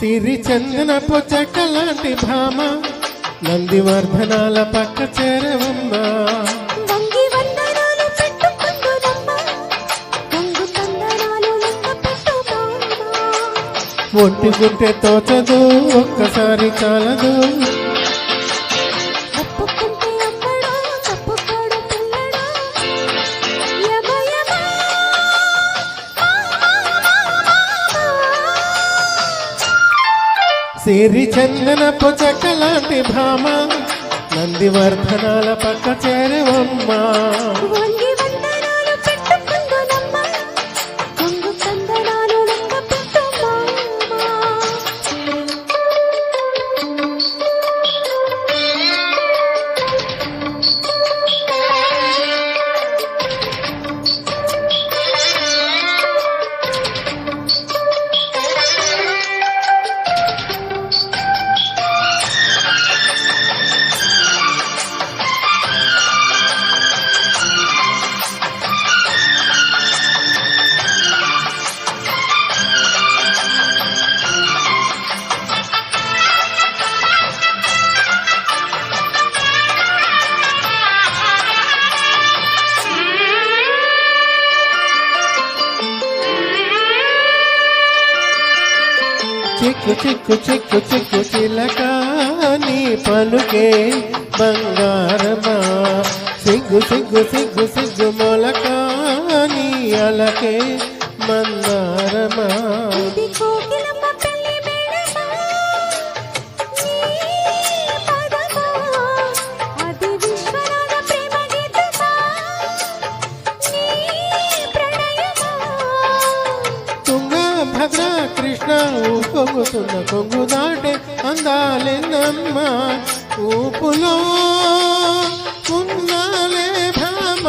సిరి చందనపు చెక్కలాంటి భామ నందివర్ధనాల పక్క చేరవమ్మా ఒట్టుకుంటే తోచదు ఒక్కసారి చాలదు సిరి చందనపు చెక్కలాంటి భామ నందివర్ధనాల పక్క చేరవమ్మా చిక్కు చిక్కు చిక్కు చిక్కు చిలక నీ పలుకే బంగారమా సిగ్గు సిగ్గు సిగ్గు సిగ్గు మొలక నీ అలకే మందారమా భద్ర కృష్ణ ఊపొగుతున్న కొంగు దాటే అందాలేనమ్మ ఊపులో ఉందాలే భామ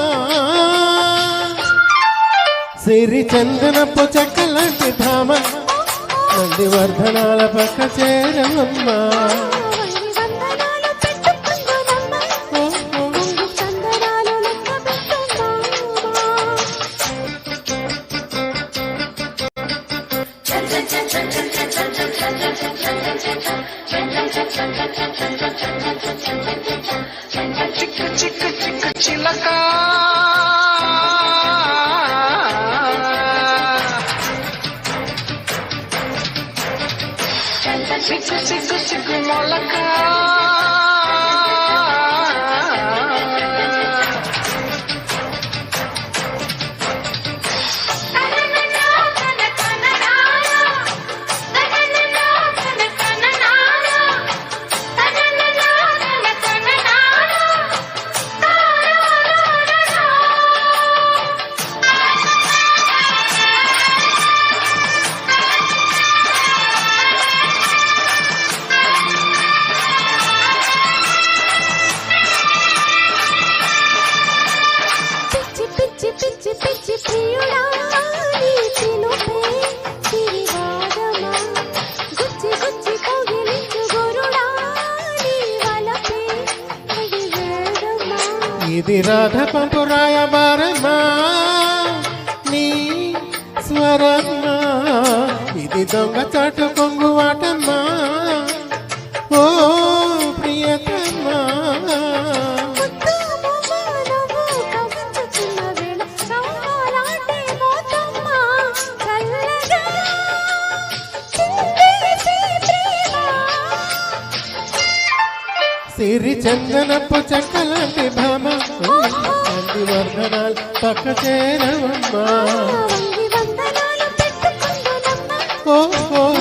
సిరి చందనపు చెక్కలాంటి భామ నందివర్ధనాల పక్క చేరవమ్మా చిక్కు చిక్కు చిక్కు చిలక సిగ్గు సిగ్గు సిగ్గు మొలక ఇది రాధ పంపు రాయబారమా నీ స్వరమ్మా ఇది దొంగ చాటు కొంగువాటమ్మా ఓ ప్రియతమ్మా సిరి చందనపు చెక్కలాంటి భామ నందివర్ధనాల పక్క చేరవమ్మా ఓ